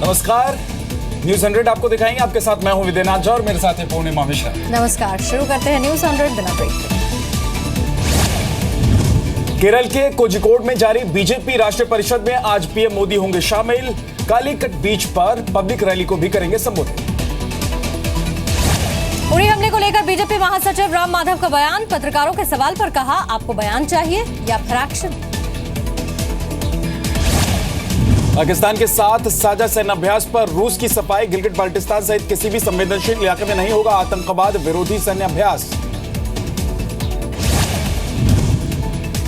नमस्कार, न्यूज 100 आपको दिखाएंगे। आपके साथ मैं हूं विद्यानाथ झा और मेरे साथ है पूर्णिमा मिश्रा। नमस्कार, शुरू करते हैं न्यूज 100 बिना ब्रेक। केरल के कोझिकोड में जारी बीजेपी राष्ट्रीय परिषद में आज पीएम मोदी होंगे शामिल। कालीकट बीच पर पब्लिक रैली को भी करेंगे संबोधित। उरी हमले को लेकर बीजेपी महासचिव राम माधव का बयान। पत्रकारों के सवाल पर कहा, आपको बयान चाहिए या फिर एक्शन। पाकिस्तान के साथ साझा सैन्य अभ्यास पर रूस की सफाई। गिलगिट बाल्टिस्तान सहित किसी भी संवेदनशील इलाके में नहीं होगा आतंकवाद विरोधी सैन्य अभ्यास।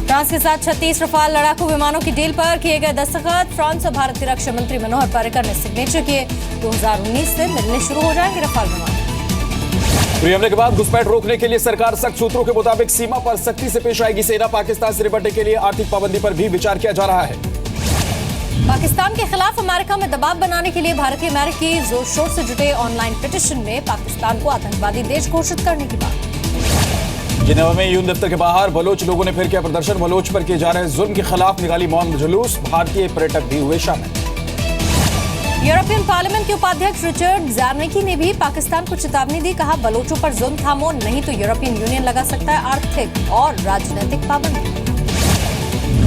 फ्रांस के साथ 36 रफाल लड़ाकू विमानों की डील पर किए गए दस्तखत। फ्रांस और भारत के रक्षा मंत्री मनोहर पर्रिकर ने सिग्नेचर किए। 2019 से मिलने शुरू हो जाएंगे रफाल विमान। उरी हमले के बाद घुसपैठ रोकने के लिए सरकार सख्त सूत्रों के मुताबिक सीमा पर सख्ती से पेश आएगी। सेना पाकिस्तान से निपटने के लिए आर्थिक पाबंदी पर भी विचार किया जा रहा है। पाकिस्तान के खिलाफ अमेरिका में दबाव बनाने के लिए भारतीय अमेरिकी जोर शोर से जुटे। ऑनलाइन पिटीशन में पाकिस्तान को आतंकवादी देश घोषित करने की बात। जिनेवा में यूएन दफ्तर के बाहर बलोच लोगों ने फिर किया प्रदर्शन। बलोच पर किए जा रहे जुल्म के खिलाफ निकाली मौन जुलूस। भारतीय पर्यटक भी हुए शामिल। यूरोपियन पार्लियामेंट के उपाध्यक्ष रिचर्ड ज़ार्नेकी ने भी पाकिस्तान को चेतावनी दी। कहा, बलोचों पर जुल्म थामो, नहीं तो यूरोपियन यूनियन लगा सकता है आर्थिक और राजनीतिक पाबंदी।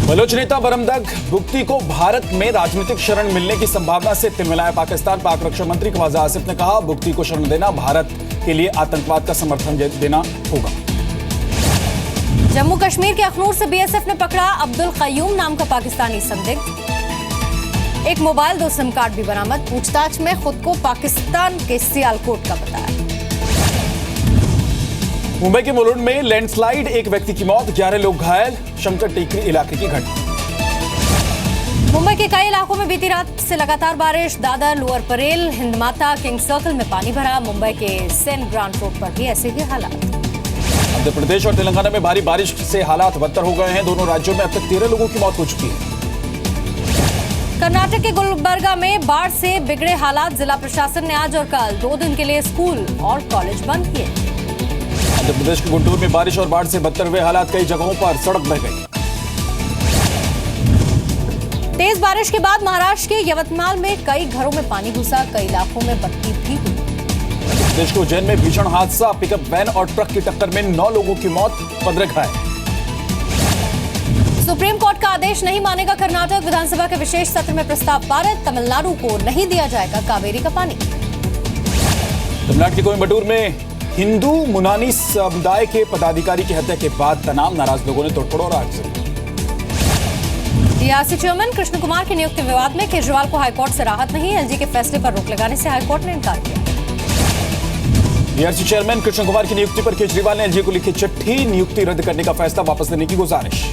बलोच नेता बरमदग बुगटी को भारत में राजनीतिक शरण मिलने की संभावना से तिलमिलाया पाकिस्तान। पाक रक्षा मंत्री ख्वाजा आसिफ ने कहा, बुगटी को शरण देना भारत के लिए आतंकवाद का समर्थन देना होगा। जम्मू कश्मीर के अखनूर से बीएसएफ ने पकड़ा अब्दुल कयूम नाम का पाकिस्तानी संदिग्ध। एक मोबाइल, 2 सिम कार्ड भी बरामद। पूछताछ में खुद को पाकिस्तान के सियालकोट का बताया। मुंबई के मुलुंड में लैंडस्लाइड, एक व्यक्ति की मौत, 11 लोग घायल। शंकर टेकरी इलाके की घटना। मुंबई के कई इलाकों में बीती रात से लगातार बारिश। Dadar, lower Parel, Hindmata, king circle में पानी भरा। मुंबई के सेंट ग्रांड रोड पर भी ऐसे ही हालात। मध्य प्रदेश और तेलंगाना में भारी बारिश से हालात बदतर हो गए हैं। दोनों राज्यों में अब तक 13 लोगों की मौत हो चुकी है। कर्नाटक के गुलबर्गा में बाढ़ से बिगड़े हालात। जिला प्रशासन ने आज और कल 2 दिन के लिए स्कूल और कॉलेज बंद किए। मध्य प्रदेश के गुंटूर में बारिश और बाढ़ से बदतर हुए हालात। कई जगहों पर सड़क बह गई। तेज बारिश के बाद महाराष्ट्र के यवतमाल में कई घरों में पानी घुसा। कई इलाकों में बत्ती भी हुई। मध्य प्रदेश के उज्जैन में भीषण हादसा। पिकअप वैन और ट्रक की टक्कर में 9 लोगों की मौत, 15 घायल। सुप्रीम कोर्ट का आदेश नहीं मानेगा कर्नाटक। विधानसभा के विशेष सत्र में प्रस्ताव पारित। तमिलनाडु को नहीं दिया जाएगा कावेरी का पानी। तमिलनाडु के कोयम्बटूर में हिंदू मुनानी समुदाय के पदाधिकारी की हत्या के बाद तनाव। नाराज लोगों ने तोड़फोड़ और आगजनी। डीआरसी चेयरमैन कृष्ण कुमार की नियुक्ति विवाद में केजरीवाल को हाईकोर्ट से राहत नहीं। एलजी के फैसले पर रोक लगाने से हाईकोर्ट ने इनकार किया। डीआरसी चेयरमैन कृष्ण कुमार की नियुक्ति पर केजरीवाल ने एलजी को लिखी चिट्ठी। नियुक्ति रद्द करने का फैसला वापस लेने की गुजारिश।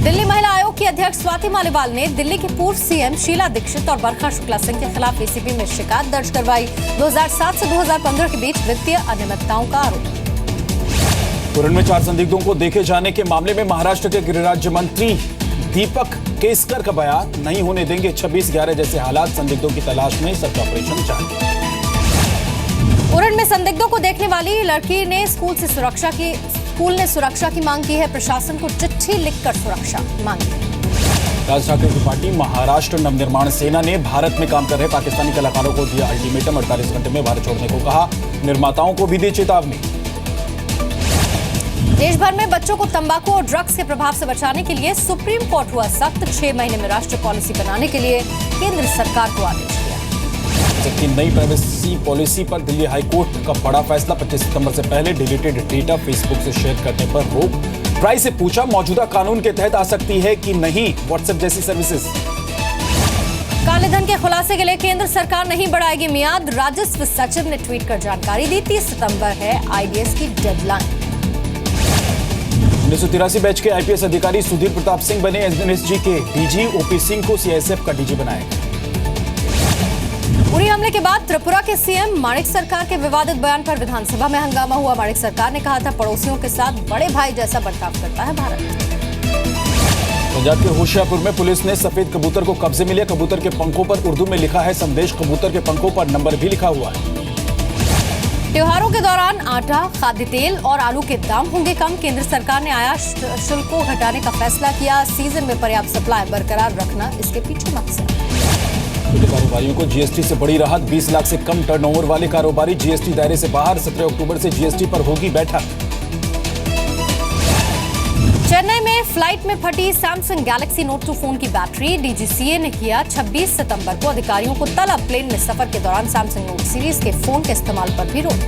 दिल्ली महिला आयोग की अध्यक्ष स्वाति मालीवाल ने दिल्ली की पूर्व सीएम शीला दीक्षित और बरखा शुक्ला सिंह के खिलाफ एसीबी में शिकायत दर्ज करवाई। 2007 से 2015 के बीच वित्तीय अनियमितताओं का आरोप। उरण में 4 संदिग्धों को देखे जाने के मामले में महाराष्ट्र के गृह राज्य मंत्री दीपक केसकर का बयान। नहीं होने देंगे 26/11 जैसे हालात। संदिग्धों की तलाश में सर्च ऑपरेशन जारी। उरण में संदिग्धों को देखने वाली लड़की ने स्कूल ने सुरक्षा की मांग की है। प्रशासन को चिट्ठी लिखकर सुरक्षा मांगी। राज ठाकरे की पार्टी महाराष्ट्र नवनिर्माण सेना ने भारत में काम कर रहे पाकिस्तानी कलाकारों को दिया अल्टीमेटम। 48 घंटे में भारत छोड़ने को कहा। निर्माताओं को भी दी चेतावनी। देश भर में बच्चों को तंबाकू और ड्रग्स के प्रभाव से बचाने के लिए सुप्रीम कोर्ट हुआ सख्त। 6 महीने में राष्ट्रीय पॉलिसी बनाने के लिए केंद्र सरकार को आदेश दिया। जबकि नई प्राइवेसी पॉलिसी पर दिल्ली हाईकोर्ट का बड़ा फैसला। 25 सितंबर से पहले डिलीटेड डेटा फेसबुक से शेयर करने पर रोक। ट्राई से पूछा, मौजूदा कानून के तहत आ सकती है कि नहीं व्हाट्सएप जैसी सर्विसेज। काले धन के खुलासे के लिए केंद्र सरकार नहीं बढ़ाएगी मियाद। राजस्व सचिव ने ट्वीट कर जानकारी दी। 30 सितंबर है आईडीएस की डेडलाइन। 1983 बैच के आईपीएस अधिकारी सुधीर प्रताप सिंह बने एनएसजी के डीजी। ओपी सिंह को सीआईएसएफ का डीजी बनाया गया। उरी हमले के बाद त्रिपुरा के सीएम माणिक सरकार के विवादित बयान पर विधानसभा में हंगामा हुआ। माणिक सरकार ने कहा था, पड़ोसियों के साथ बड़े भाई जैसा बर्ताव करता है भारत। पंजाब के होशियारपुर में पुलिस ने सफेद कबूतर को कब्जे में लिया। कबूतर के पंखों पर उर्दू में लिखा है संदेश। कबूतर के पंखों पर नंबर भी लिखा हुआ है। त्योहारों के दौरान आटा, खाद्य तेल और आलू के दाम होंगे कम। केंद्र सरकार ने आयात शुल्क को घटाने का फैसला किया। सीजन में पर्याप्त सप्लाई बरकरार रखना इसके पीछे मकसद। छोटे कारोबारियों को जीएसटी से बड़ी राहत। 20 लाख से कम टर्नओवर वाले कारोबारी जीएसटी दायरे से बाहर। 17 अक्टूबर से जीएसटी पर होगी बैठक। चेन्नई में फ्लाइट में फटी सैमसंग गैलेक्सी नोट 2 फोन की बैटरी। डीजीसीए ने किया 26 सितंबर को अधिकारियों को तलब। प्लेन में सफर के दौरान सैमसंग नोट सीरीज के फोन के इस्तेमाल पर भी रोक।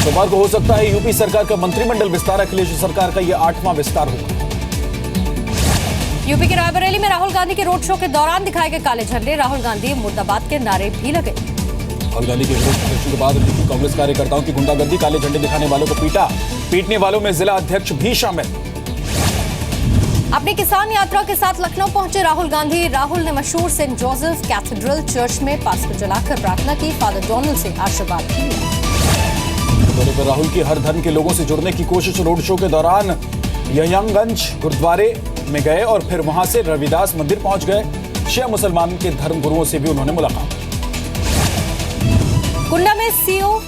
सोमवार को हो सकता है यूपी सरकार का मंत्रिमंडल विस्तार। अखिलेश सरकार का यह 8वां विस्तार होगा। यूपी के रायबरेली में राहुल गांधी के रोड शो के दौरान दिखाए गए काले झंडे। राहुल गांधी मुर्दाबाद के नारे भी लगे। राहुल गांधी के विरोध प्रदर्शन के बाद कांग्रेस कार्यकर्ताओं की गुंडागर्दी। काले झंडे दिखाने वालों को पीटा। पीटने वालों में जिला अध्यक्ष भी शामिल। अपनी किसान यात्रा के साथ लखनऊ पहुंचे राहुल गांधी। राहुल ने मशहूर सेंट जोसेफ कैथेड्रल चर्च में पास्टर जलाकर प्रार्थना की। फादर डोनाल्ड से आशीर्वाद लिया। दौरे पर राहुल की हर धर्म के लोगों से जुड़ने की कोशिश। रोड शो के दौरान यहियांगंज गुरुद्वारे में गए और फिर वहां से रविदास मंदिर पहुंच गए। शिया मुसलमान के धर्म गुरुओं से भी उन्होंने मुलाकात। कुंडा में सीओ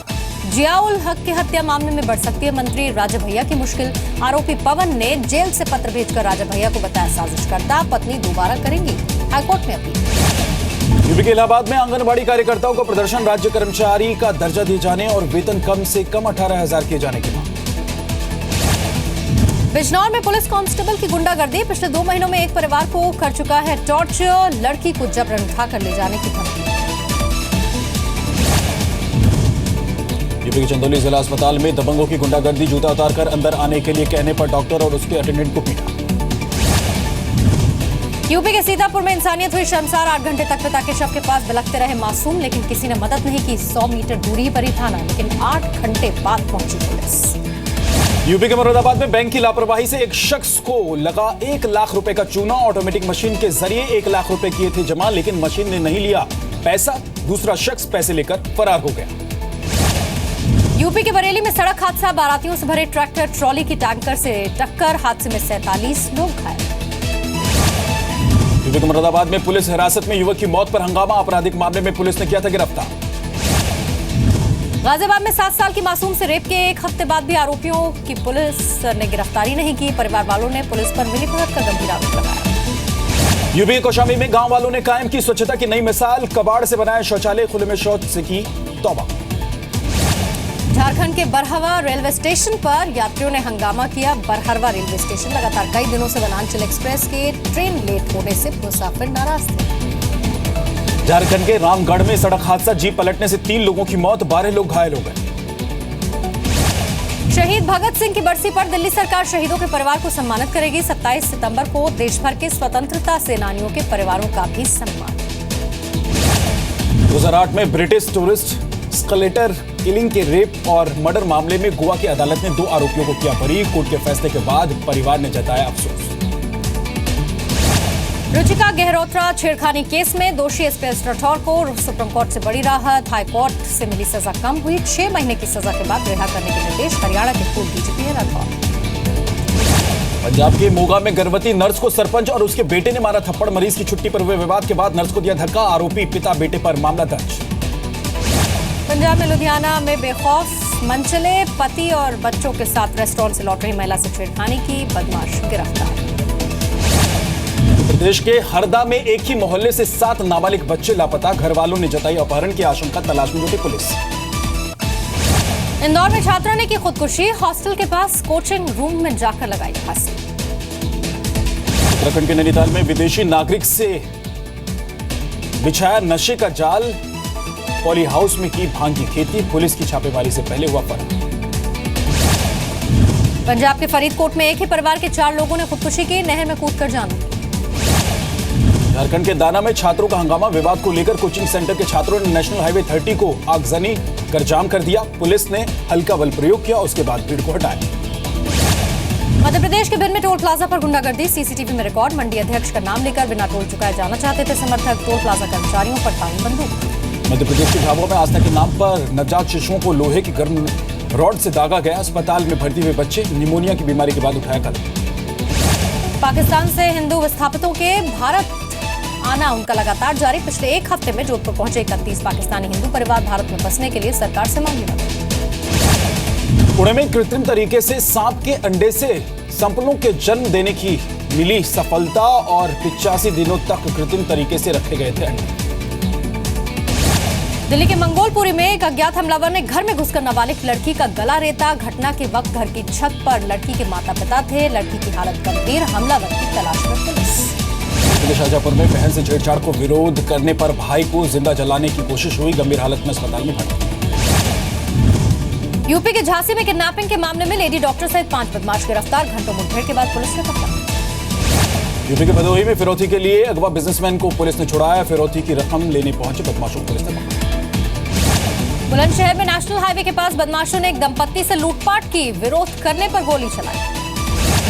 जियाउल हक की हत्या मामले में बढ़ सकती है मंत्री राजा भैया की मुश्किल। आरोपी पवन ने जेल से पत्र भेजकर राजा भैया को बताया साजिशकर्ता। पत्नी दोबारा करेंगी हाईकोर्ट में अपील। यूपी के इलाहाबाद में आंगनबाड़ी कार्यकर्ताओं का प्रदर्शन। राज्य कर्मचारी का दर्जा दिए जाने और वेतन कम से कम 18,000 किए जाने की मांग। बिजनौर में पुलिस कांस्टेबल की गुंडागर्दी। पिछले 2 महीनों में एक परिवार को कर चुका है टॉर्चर। लड़की को जबरन उठाकर ले जाने की धमकी। यूपी के चंदौली जिला अस्पताल में दबंगों की गुंडागर्दी। जूता उतारकर अंदर आने के लिए कहने पर डॉक्टर और उसके अटेंडेंट को पीटा। यूपी के सीतापुर में इंसानियत हुई शर्मसार। 8 घंटे तक पिता के शव के पास बिलखते रहे मासूम, लेकिन किसी ने मदद नहीं की। 100 मीटर दूरी पर ही थाना, लेकिन 8 घंटे बाद पहुंची पुलिस। यूपी के मुरादाबाद में बैंक की लापरवाही से एक शख्स को लगा 1 लाख रुपए का चूना। ऑटोमेटिक मशीन के जरिए 1 लाख रुपए किए थे जमा, लेकिन मशीन ने नहीं लिया पैसा। दूसरा शख्स पैसे लेकर फरार हो गया। यूपी के बरेली में सड़क हादसा। बारातियों से भरे ट्रैक्टर ट्रॉली की टैंकर से टक्कर। हादसे में 47 लोग घायल। यूपी के मुरादाबाद में पुलिस हिरासत में युवक की मौत पर हंगामा। आपराधिक मामले में पुलिस ने किया था गिरफ्तार। गाजियाबाद में 7 साल की मासूम से रेप के 1 हफ्ते बाद भी आरोपियों की पुलिस ने गिरफ्तारी नहीं की। परिवार वालों ने पुलिस पर मिलीभगत का गंभीर आरोप लगाया। यूपी के कौशाम्बी में गांव वालों ने कायम की स्वच्छता की नई मिसाल। कबाड़ से बनाए शौचालय, खुले में शौच से की तौबा। झारखंड के बरहवा रेलवे स्टेशन पर यात्रियों ने हंगामा किया। बरहवा रेलवे स्टेशन लगातार कई दिनों से वनांचल एक्सप्रेस के ट्रेन लेट होने से मुसाफिर नाराज थे। झारखंड के रामगढ़ में सड़क हादसा। जीप पलटने से 3 लोगों की मौत, 12 लोग घायल हो गए। शहीद भगत सिंह की बरसी पर दिल्ली सरकार शहीदों के परिवार को सम्मानित करेगी। 27 सितंबर को देश भर के स्वतंत्रता सेनानियों के परिवारों का भी सम्मान। 2008 में ब्रिटिश टूरिस्ट स्कलेटर किलिंग के रेप और मर्डर मामले में गोवा की अदालत ने 2 आरोपियों को किया बरी। कोर्ट के फैसले के बाद परिवार ने जताया अफसोस। रुचिका गहरोत्रा छेड़खानी केस में दोषी एसपीएस राठौर को सुप्रीम कोर्ट से बड़ी राहत। हाई कोर्ट से मिली सजा कम हुई। 6 महीने की सजा के बाद रिहा करने के निर्देश। हरियाणा के पूर्व डीजीपी है राठौर। पंजाब के मोगा में गर्भवती नर्स को सरपंच और उसके बेटे ने मारा थप्पड़। मरीज की छुट्टी पर हुए विवाद के बाद नर्स को दिया धक्का। आरोपी पिता बेटे पर मामला दर्ज। पंजाब में लुधियाना में बेखौफ मनचले। पति और बच्चों के साथ रेस्टोरेंट से लौट रही महिला से छेड़खानी की। बदमाश गिरफ्तार। प्रदेश के हरदा में एक ही मोहल्ले से 7 नाबालिग बच्चे लापता। घर वालों ने जताई अपहरण की आशंका। तलाश में जुटी पुलिस। इंदौर में छात्रा ने की खुदकुशी। हॉस्टल के पास कोचिंग रूम में जाकर लगाई फांसी। उत्तराखंड के नैनीताल में विदेशी नागरिक से बिछाया नशे का जाल। पॉली हाउस में की भांग की खेती। पुलिस की छापेमारी से पहले हुआ फरार। पंजाब के फरीदकोट में एक ही परिवार के 4 लोगों ने खुदकुशी की। नहर में कूदकर जान गई। झारखंड के दाना में छात्रों का हंगामा। विवाद को लेकर कोचिंग सेंटर के छात्रों ने नेशनल हाईवे 30 को आगजनी कर जाम कर दिया। पुलिस ने हल्का बल प्रयोग किया, उसके बाद भीड़ को हटाया। मध्य प्रदेश के भिंड में टोल प्लाजा पर गुंडागर्दी। सीसीटीवी में रिकॉर्ड। मंडी अध्यक्ष का नाम लेकर बिना टोल चुकाए जाना चाहते थे समर्थक। टोल प्लाजा कर्मचारियों पर ताली बंदूक। मध्य प्रदेश के झाबुआ में आस्था के नाम पर नवजात शिशुओं को लोहे की गर्म रॉड से दागा गया। अस्पताल में भर्ती हुए बच्चे निमोनिया की बीमारी के बाद उठाया कदम। पाकिस्तान से हिंदू विस्थापितों के भारत आना उनका लगातार जारी। पिछले 1 हफ्ते में जोधपुर पहुंचे 31 पाकिस्तानी हिंदू परिवार भारत में बसने के लिए सरकार से मांगी मदद। पुणे में कृत्रिम तरीके से सांप के अंडे से संपलों के जन्म देने की मिली सफलता और 85 दिनों तक कृत्रिम तरीके से रखे गए थे अंडे। दिल्ली के मंगोलपुरी में एक अज्ञात हमलावर ने घर में घुसकर नाबालिग लड़की का गला रेता। घटना के वक्त घर की छत पर लड़की के माता पिता थे। लड़की की हालत गंभीर, हमलावर की तलाश में पुलिस। शाहजहांपुर में बहन से छेड़छाड़ को विरोध करने पर भाई को जिंदा जलाने की कोशिश हुई, गंभीर हालत में अस्पताल में भर्ती। यूपी के झांसी में किडनैपिंग के मामले में लेडी डॉक्टर सहित 5 बदमाश गिरफ्तार। घंटों मुठभेड़ के बाद पुलिस ने पकड़ा। यूपी के भदोही में फिरौती के लिए अगवा बिजनेसमैन को पुलिस ने छुड़ाया। फिरौती की रकम लेने पहुंचे बदमाशों को पुलिस ने पकड़ा। बुलंदशहर में नेशनल हाईवे के पास बदमाशों ने एक दंपत्ति से लूटपाट की, विरोध करने पर गोली चलाई।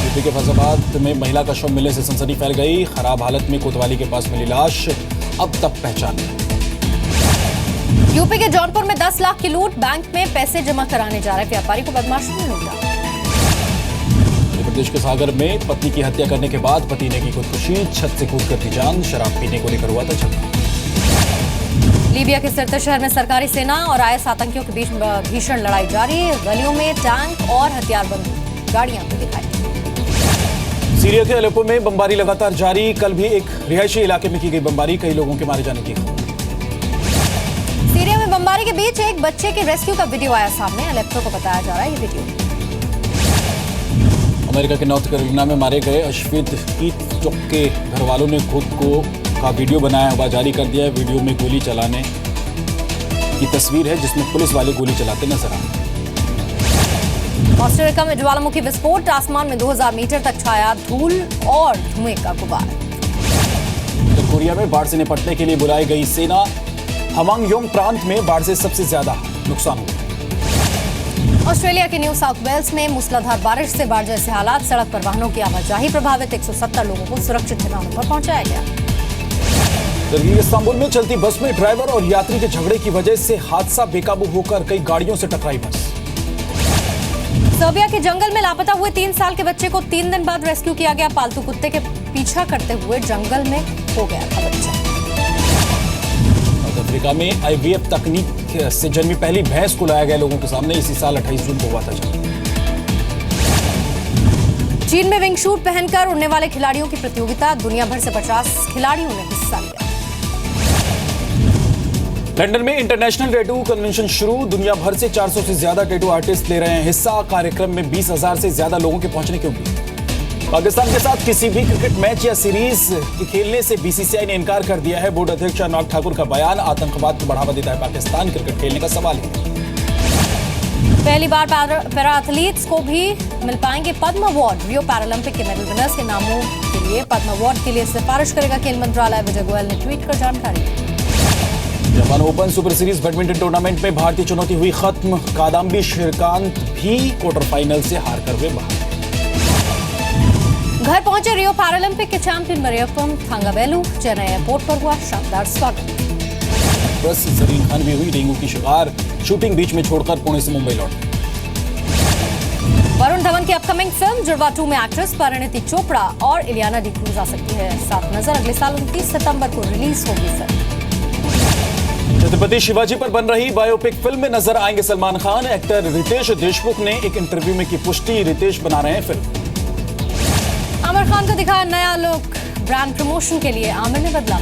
यूपी के फैजाबाद में महिला का शव मिलने से सनसनी फैल गई। खराब हालत में कोतवाली के पास मिली लाश, अब तक पहचान नहीं। यूपी के जौनपुर में 10 लाख की लूट, बैंक में पैसे जमा कराने जा रहे व्यापारी को बदमाशों ने लूटा। मध्य प्रदेश के सागर में पत्नी की हत्या करने के बाद पति ने की खुदकुशी, छत से कूद कर दी जान। शराब पीने को लेकर हुआ था झगड़ा। लीबिया के सिरता शहर में सरकारी सेना और आईएस आतंकियों के बीच भीषण लड़ाई जारी। गलियों में टैंक और हथियारबंद गाड़ियां भी दिखाई। सीरिया के अलेप्पो में बमबारी लगातार जारी। कल भी एक रिहायशी इलाके में की गई बमबारी, कई लोगों के मारे जाने की खबर। सीरिया में बमबारी के बीच एक बच्चे के रेस्क्यू का वीडियो आया सामने। अलेप्पो को बताया जा रहा है ये वीडियो। अमेरिका के नॉर्थ कैरोलिना में मारे गए अश्विद कीचक के घर वालों ने खुद को का वीडियो बनाया हुआ जारी कर दिया है। वीडियो में गोली चलाने की तस्वीर है जिसमें पुलिस वाले गोली चलाते नजर आ रहे हैं। कोस्टारिका में ज्वालामुखी विस्फोट, आसमान में 2000 मीटर तक छाया धूल और धुएं का गुबार। उत्तर कोरिया में बाढ़ से निपटने के लिए बुलाई गई सेना। हमांगयोंग प्रांत में बाढ़ से सबसे ज्यादा नुकसान हुआ। ऑस्ट्रेलिया के न्यू साउथ वेल्स में मूसलाधार बारिश से बाढ़ जैसे हालात, सड़क पर वाहनों की आवाजाही प्रभावित। 170 लोगों को सुरक्षित ठिकानों पर पहुंचाया गया। तुर्की के इस्तांबुल में चलती बस में ड्राइवर और यात्री के झगड़े की वजह से हादसा, बेकाबू होकर कई गाड़ियों से टकराई बस। सर्बिया के जंगल में लापता हुए 3 साल के बच्चे को 3 दिन बाद रेस्क्यू किया गया। पालतू कुत्ते के पीछा करते हुए जंगल में खो गया था बच्चा। साउथ अफ्रीका में IVF तकनीक से जन्मी पहली भैंस को लाया गया लोगों के सामने। इसी साल 28 जून को हुआ था। चीन में विंग शूट पहनकर उड़ने वाले खिलाड़ियों की प्रतियोगिता, दुनिया भर से 50 खिलाड़ियों ने हिस्सा लिया। लंदन में इंटरनेशनल टैटू कन्वेंशन शुरू, दुनिया भर से 400 से ज्यादा टैटू आर्टिस्ट ले रहे हैं हिस्सा। कार्यक्रम में 20,000 से ज्यादा लोगों के पहुंचने की उम्मीद। पाकिस्तान के साथ किसी भी क्रिकेट मैच या सीरीज के खेलने से BCCI ने इनकार कर दिया है। बोर्ड अध्यक्ष अनुराग ठाकुर का बयान, आतंकवाद को बढ़ावा देता है पाकिस्तान, क्रिकेट खेलने का सवाल है। पहली बार पैरा एथलीट्स को भी मिल पाएंगे पद्म अवार्ड। रियो पैरालंपिक के मेडल विनर्स के नामों के लिए पद्म अवार्ड के लिए सिफारिश करेगा खेल मंत्रालय। विजय गोयल ने ट्वीट कर जानकारी। Japan open super series badminton tournament में भारतीय चुनौती हुई खत्म। कादम्बी श्रीकांत भी क्वार्टर फाइनल से हार कर हुए बाहर। घर पहुंचे रियो पैरालंपिक के चैंपियन मरियप्पन थांगावेलु। चेन्नई एयरपोर्ट पर हुआ शानदार स्वागत। बस जरीन खान भी हुई डेंगू की शिकार, शूटिंग बीच में छोड़कर पुणे से मुंबई लौटी। वरुण धवन की अपकमिंग फिल्म जुड़वा 2 में एक्ट्रेस परिणीति चोपड़ा और इलियाना डिक्रूज आ सकती है साथ नजर। अगले साल 29 सितंबर को रिलीज होगी फिल्म। छत्रपति शिवाजी पर बन रही बायोपिक फिल्म में नजर आएंगे सलमान खान। एक्टर रितेश देशमुख ने एक इंटरव्यू में की पुष्टि, रितेश बना रहे हैं फिल्म। आमिर खान का दिखाया नया लुक, ब्रांड प्रमोशन के लिए आमिर ने बदला